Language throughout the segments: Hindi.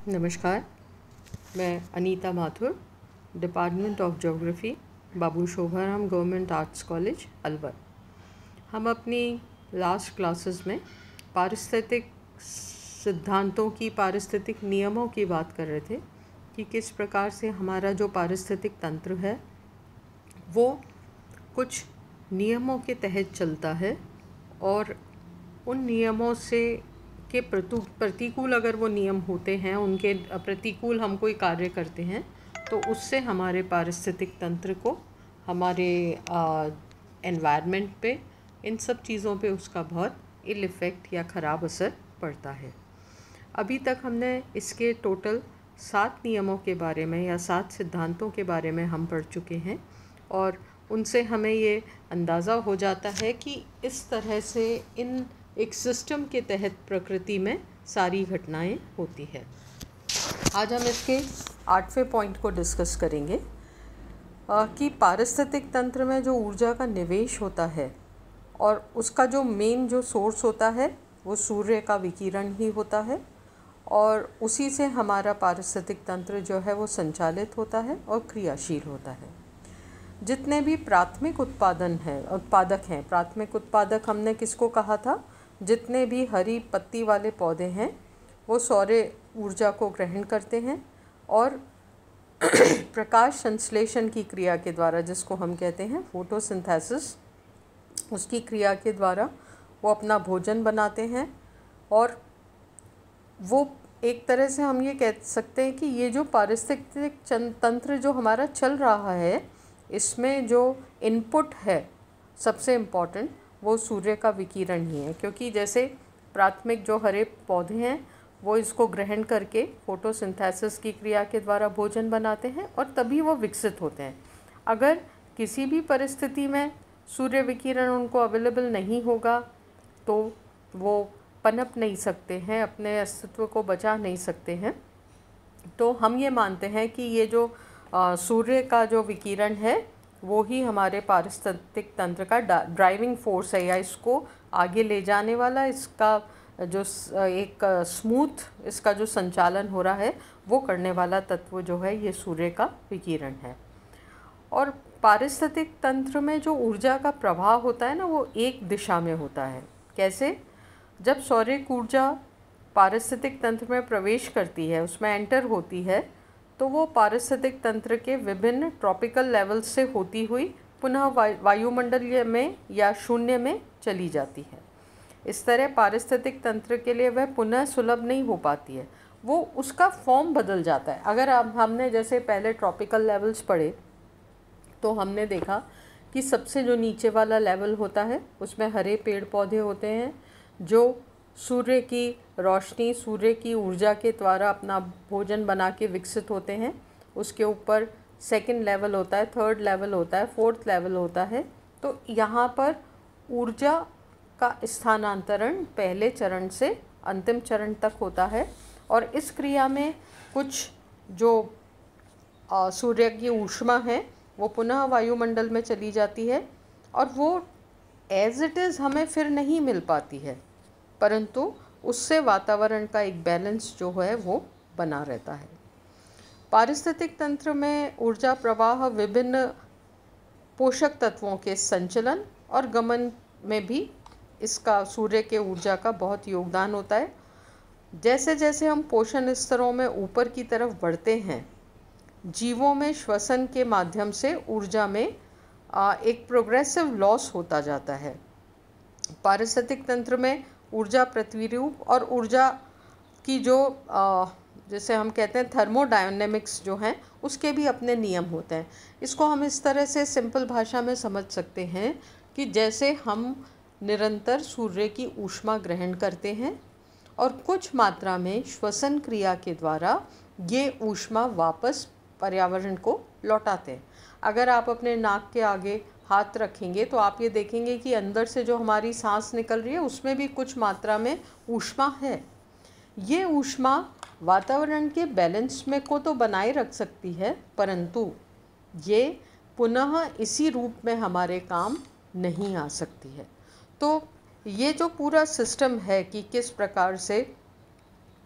नमस्कार, मैं Anita Mathur, department of geography, Babu Shobharam government arts college, Alwar. हम अपनी लास्ट क्लासेस में पारिस्थितिक सिद्धांतों की, पारिस्थितिक नियमों की बात कर रहे थे कि किस प्रकार से हमारा जो पारिस्थितिक तंत्र है वो कुछ नियमों के तहत चलता है और उन नियमों से के प्रतिकूल अगर वो नियम होते हैं, उनके प्रतिकूल हम कोई कार्य करते हैं तो उससे हमारे पारिस्थितिक तंत्र को, हमारे एनवायरनमेंट पे, इन सब चीज़ों पे उसका बहुत इल इफ़ेक्ट या ख़राब असर पड़ता है। अभी तक हमने इसके टोटल 7 नियमों के बारे में या 7 सिद्धांतों के बारे में हम पढ़ चुके हैं और उनसे हमें ये अंदाज़ा हो जाता है कि इस तरह से इन एक सिस्टम के तहत प्रकृति में सारी घटनाएं होती है। आज हम इसके 8वें पॉइंट को डिस्कस करेंगे कि पारिस्थितिक तंत्र में जो ऊर्जा का निवेश होता है और उसका जो मेन जो सोर्स होता है वो सूर्य का विकिरण ही होता है और उसी से हमारा पारिस्थितिक तंत्र जो है वो संचालित होता है और क्रियाशील होता है। जितने भी प्राथमिक उत्पादक हैं, प्राथमिक उत्पादक हमने किसको कहा था? जितने भी हरी पत्ती वाले पौधे हैं वो सौर ऊर्जा को ग्रहण करते हैं और प्रकाश संश्लेषण की क्रिया के द्वारा, जिसको हम कहते हैं फोटोसिंथेसिस, उसकी क्रिया के द्वारा वो अपना भोजन बनाते हैं। और वो एक तरह से हम ये कह सकते हैं कि ये जो पारिस्थितिक तंत्र जो हमारा चल रहा है, इसमें जो इनपुट है सबसे इम्पॉर्टेंट वो सूर्य का विकिरण ही है, क्योंकि जैसे प्राथमिक जो हरे पौधे हैं वो इसको ग्रहण करके फोटोसिंथेसिस की क्रिया के द्वारा भोजन बनाते हैं और तभी वो विकसित होते हैं। अगर किसी भी परिस्थिति में सूर्य विकिरण उनको अवेलेबल नहीं होगा तो वो पनप नहीं सकते हैं, अपने अस्तित्व को बचा नहीं सकते हैं। तो हम ये मानते हैं कि ये जो सूर्य का जो विकिरण है वो ही हमारे पारिस्थितिक तंत्र का ड्राइविंग फोर्स है, या इसको आगे ले जाने वाला, इसका जो एक स्मूथ इसका जो संचालन हो रहा है वो करने वाला तत्व जो है ये सूर्य का विकिरण है। और पारिस्थितिक तंत्र में जो ऊर्जा का प्रवाह होता है ना, वो एक दिशा में होता है। कैसे? जब सौरिक ऊर्जा पारिस्थितिक तंत्र में प्रवेश करती है, उसमें एंटर होती है, तो वो पारिस्थितिक तंत्र के विभिन्न ट्रॉपिकल लेवल्स से होती हुई पुनः वायुमंडल में या शून्य में चली जाती है। इस तरह पारिस्थितिक तंत्र के लिए वह पुनः सुलभ नहीं हो पाती है, वो उसका फॉर्म बदल जाता है। अगर हमने जैसे पहले ट्रॉपिकल लेवल्स पढ़े तो हमने देखा कि सबसे जो नीचे वाला लेवल होता है उसमें हरे पेड़ पौधे होते हैं जो सूर्य की रोशनी, सूर्य की ऊर्जा के द्वारा अपना भोजन बना के विकसित होते हैं। उसके ऊपर सेकंड लेवल होता है, थर्ड लेवल होता है, फोर्थ लेवल होता है। तो यहाँ पर ऊर्जा का स्थानांतरण पहले चरण से अंतिम चरण तक होता है और इस क्रिया में कुछ जो सूर्य की ऊष्मा है वो पुनः वायुमंडल में चली जाती है और वो एज इट इज़ हमें फिर नहीं मिल पाती है, परंतु उससे वातावरण का एक बैलेंस जो है वो बना रहता है। पारिस्थितिक तंत्र में ऊर्जा प्रवाह विभिन्न पोषक तत्वों के संचलन और गमन में भी इसका, सूर्य के ऊर्जा का बहुत योगदान होता है। जैसे जैसे हम पोषण स्तरों में ऊपर की तरफ बढ़ते हैं, जीवों में श्वसन के माध्यम से ऊर्जा में एक प्रोग्रेसिव लॉस होता जाता है। पारिस्थितिक तंत्र में ऊर्जा प्रतिरूप और ऊर्जा की जो जैसे हम कहते हैं थर्मोडायनेमिक्स जो हैं, उसके भी अपने नियम होते हैं। इसको हम इस तरह से सिंपल भाषा में समझ सकते हैं कि जैसे हम निरंतर सूर्य की ऊष्मा ग्रहण करते हैं और कुछ मात्रा में श्वसन क्रिया के द्वारा ये ऊष्मा वापस पर्यावरण को लौटाते हैं। अगर आप अपने नाक के आगे हाथ रखेंगे तो आप ये देखेंगे कि अंदर से जो हमारी सांस निकल रही है उसमें भी कुछ मात्रा में ऊष्मा है। ये ऊष्मा वातावरण के बैलेंस में को तो बनाए रख सकती है, परंतु ये पुनः इसी रूप में हमारे काम नहीं आ सकती है। तो ये जो पूरा सिस्टम है कि किस प्रकार से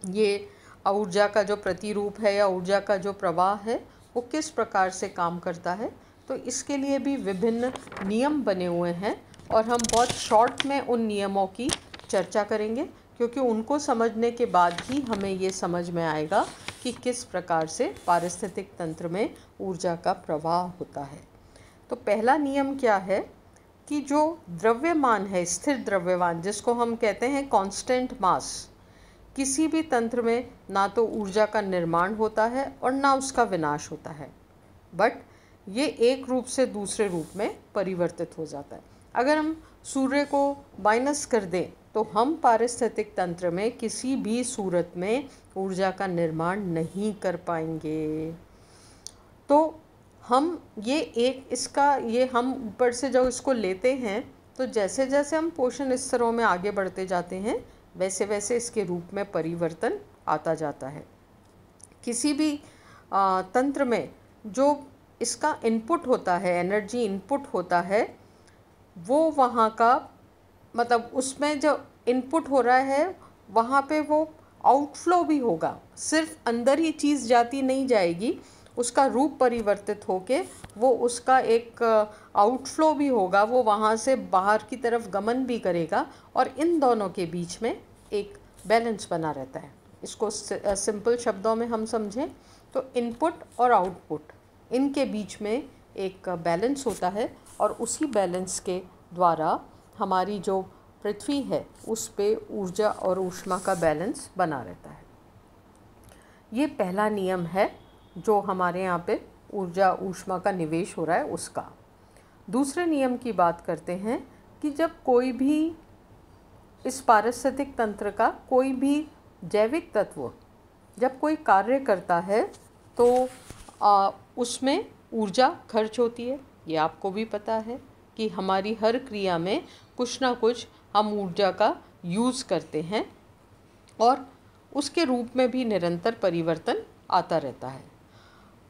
ये ऊर्जा का जो प्रतिरूप है या ऊर्जा का जो प्रवाह है वो किस प्रकार से काम करता है। तो इसके लिए भी विभिन्न नियम बने हुए हैं और हम बहुत शॉर्ट में उन नियमों की चर्चा करेंगे, क्योंकि उनको समझने के बाद ही हमें ये समझ में आएगा कि किस प्रकार से पारिस्थितिक तंत्र में ऊर्जा का प्रवाह होता है। तो पहला नियम क्या है कि जो द्रव्यमान है, स्थिर द्रव्यमान जिसको हम कहते हैं कांस्टेंट मास, किसी भी तंत्र में ना तो ऊर्जा का निर्माण होता है और ना उसका विनाश होता है, बट ये एक रूप से दूसरे रूप में परिवर्तित हो जाता है। अगर हम सूर्य को माइनस कर दें तो हम पारिस्थितिक तंत्र में किसी भी सूरत में ऊर्जा का निर्माण नहीं कर पाएंगे। तो हम ये हम ऊपर से जब इसको लेते हैं तो जैसे जैसे हम पोषण स्तरों में आगे बढ़ते जाते हैं वैसे वैसे इसके रूप में परिवर्तन आता जाता है। किसी भी तंत्र में जो इसका इनपुट होता है, एनर्जी इनपुट होता है, वो वहाँ का मतलब उसमें जो इनपुट हो रहा है वहाँ पे वो आउटफ्लो भी होगा। सिर्फ अंदर ही चीज़ जाती नहीं जाएगी, उसका रूप परिवर्तित होके वो उसका एक आउटफ्लो भी होगा, वो वहाँ से बाहर की तरफ गमन भी करेगा और इन दोनों के बीच में एक बैलेंस बना रहता है। इसको सिंपल शब्दों में हम समझें तो इनपुट और आउटपुट, इनके बीच में एक बैलेंस होता है और उसी बैलेंस के द्वारा हमारी जो पृथ्वी है उस पे ऊर्जा और ऊष्मा का बैलेंस बना रहता है। ये पहला नियम है जो हमारे यहाँ पे ऊर्जा ऊष्मा का निवेश हो रहा है उसका। दूसरे नियम की बात करते हैं कि जब कोई भी इस पारिस्थितिक तंत्र का कोई भी जैविक तत्व जब कोई कार्य करता है तो उसमें ऊर्जा खर्च होती है। ये आपको भी पता है कि हमारी हर क्रिया में कुछ ना कुछ हम ऊर्जा का यूज़ करते हैं और उसके रूप में भी निरंतर परिवर्तन आता रहता है।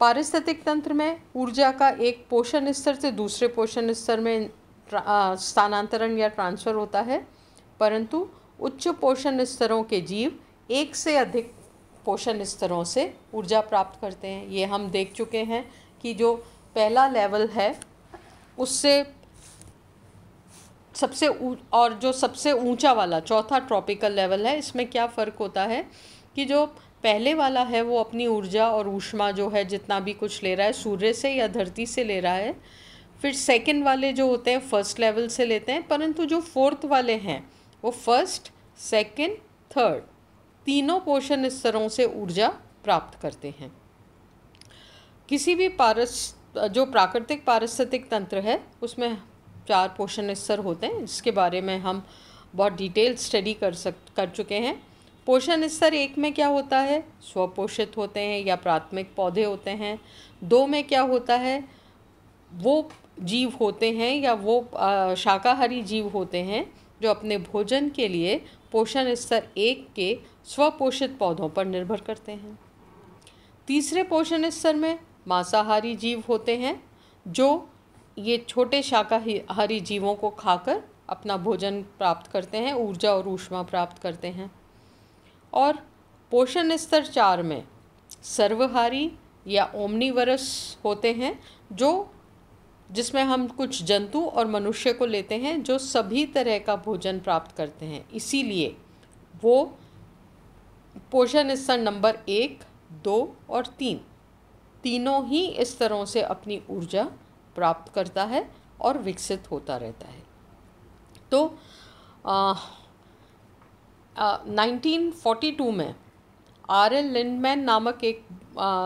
पारिस्थितिक तंत्र में ऊर्जा का एक पोषण स्तर से दूसरे पोषण स्तर में स्थानांतरण या ट्रांसफ़र होता है, परंतु उच्च पोषण स्तरों के जीव एक से अधिक पोषण स्तरों से ऊर्जा प्राप्त करते हैं। ये हम देख चुके हैं कि जो पहला लेवल है उससे सबसे ऊंचा वाला चौथा ट्रॉपिकल लेवल है, इसमें क्या फ़र्क होता है कि जो पहले वाला है वो अपनी ऊर्जा और ऊष्मा जो है जितना भी कुछ ले रहा है सूर्य से या धरती से ले रहा है। फिर सेकंड वाले जो होते हैं फर्स्ट लेवल से लेते हैं, परंतु जो फोर्थ वाले हैं वो फर्स्ट, सेकंड, थर्ड तीनों पोषण स्तरों से ऊर्जा प्राप्त करते हैं। किसी भी जो प्राकृतिक पारिस्थितिक तंत्र है उसमें 4 पोषण स्तर होते हैं, जिसके बारे में हम बहुत डिटेल स्टडी कर चुके हैं। पोषण स्तर 1 में क्या होता है, स्वपोषित होते हैं या प्राथमिक पौधे होते हैं। 2 में क्या होता है, वो जीव होते हैं या वो शाकाहारी जीव होते हैं जो अपने भोजन के लिए पोषण स्तर 1 के स्वपोषित पौधों पर निर्भर करते हैं। तीसरे पोषण स्तर में मांसाहारी जीव होते हैं जो ये छोटे शाकाहारी जीवों को खाकर अपना भोजन प्राप्त करते हैं, ऊर्जा और ऊष्मा प्राप्त करते हैं। और पोषण स्तर 4 में सर्वहारी या ओमनीवरस होते हैं जिसमें हम कुछ जंतु और मनुष्य को लेते हैं जो सभी तरह का भोजन प्राप्त करते हैं। इसीलिए वो पोषण स्तर नंबर 1, 2 और 3 तीनों ही स्तरों से अपनी ऊर्जा प्राप्त करता है और विकसित होता रहता है। तो 1942 में R.L. लिंडमैन नामक एक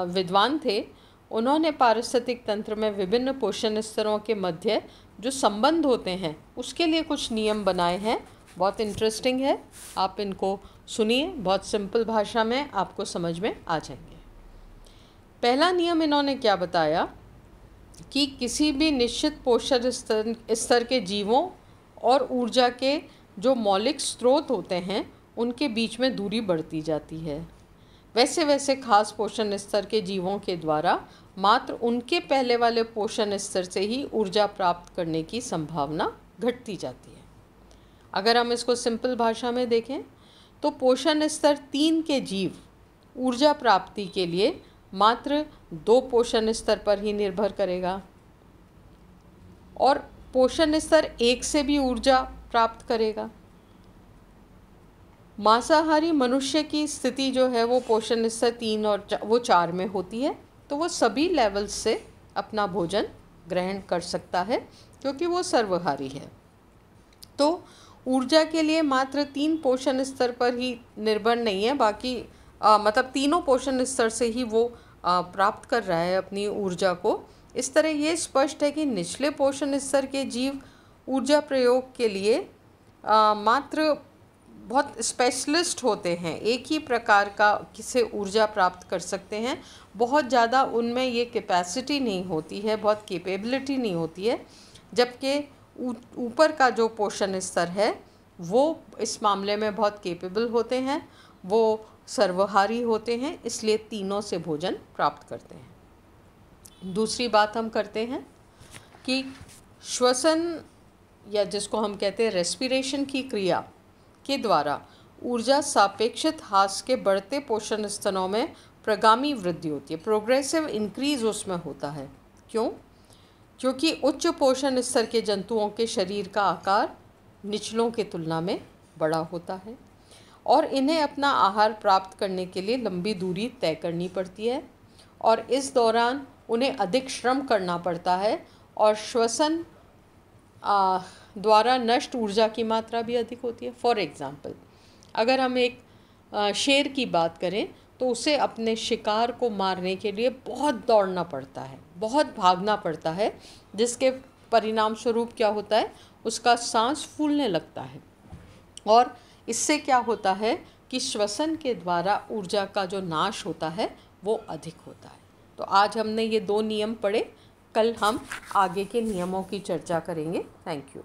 विद्वान थे। उन्होंने पारिस्थितिक तंत्र में विभिन्न पोषण स्तरों के मध्य जो संबंध होते हैं उसके लिए कुछ नियम बनाए हैं। बहुत इंटरेस्टिंग है, आप इनको सुनिए, बहुत सिंपल भाषा में आपको समझ में आ जाएंगे। पहला नियम इन्होंने क्या बताया कि किसी भी निश्चित पोषण स्तर के जीवों और ऊर्जा के जो मौलिक स्रोत होते हैं उनके बीच में दूरी बढ़ती जाती है। वैसे वैसे खास पोषण स्तर के जीवों के द्वारा मात्र उनके पहले वाले पोषण स्तर से ही ऊर्जा प्राप्त करने की संभावना घटती जाती है। अगर हम इसको सिंपल भाषा में देखें तो पोषण स्तर 3 के जीव ऊर्जा प्राप्ति के लिए मात्र 2 पोषण स्तर पर ही निर्भर करेगा और पोषण स्तर 1 से भी ऊर्जा प्राप्त करेगा। मांसाहारी मनुष्य की स्थिति जो है वो पोषण स्तर 3 और 4 में होती है, तो वो सभी लेवल्स से अपना भोजन ग्रहण कर सकता है क्योंकि वो सर्वहारी है। तो ऊर्जा के लिए मात्र 3 पोषण स्तर पर ही निर्भर नहीं है, बाकी मतलब तीनों पोषण स्तर से ही वो प्राप्त कर रहा है अपनी ऊर्जा को। इस तरह ये स्पष्ट है कि निचले पोषण स्तर के जीव ऊर्जा प्रयोग के लिए मात्र बहुत स्पेशलिस्ट होते हैं, एक ही प्रकार का किसे ऊर्जा प्राप्त कर सकते हैं। बहुत ज़्यादा उनमें ये कैपेसिटी नहीं होती है, बहुत कैपेबिलिटी नहीं होती है, जबकि ऊपर का जो पोषण स्तर है वो इस मामले में बहुत कैपेबल होते हैं, वो सर्वहारी होते हैं, इसलिए तीनों से भोजन प्राप्त करते हैं। दूसरी बात हम करते हैं कि श्वसन या जिसको हम कहते हैं रेस्पिरेशन की क्रिया के द्वारा ऊर्जा सापेक्षित ह्रास के बढ़ते पोषण स्तरों में प्रगामी वृद्धि होती है, प्रोग्रेसिव इंक्रीज उसमें होता है। क्यों? क्योंकि उच्च पोषण स्तर के जंतुओं के शरीर का आकार निचलों की तुलना में बड़ा होता है और इन्हें अपना आहार प्राप्त करने के लिए लंबी दूरी तय करनी पड़ती है और इस दौरान उन्हें अधिक श्रम करना पड़ता है और श्वसन द्वारा नष्ट ऊर्जा की मात्रा भी अधिक होती है। फॉर एग्ज़ाम्पल, अगर हम एक शेर की बात करें तो उसे अपने शिकार को मारने के लिए बहुत दौड़ना पड़ता है, बहुत भागना पड़ता है, जिसके परिणाम स्वरूप क्या होता है, उसका सांस फूलने लगता है और इससे क्या होता है कि श्वसन के द्वारा ऊर्जा का जो नाश होता है वो अधिक होता है। तो आज हमने ये 2 नियम पढ़े, कल हम आगे के नियमों की चर्चा करेंगे। Thank you.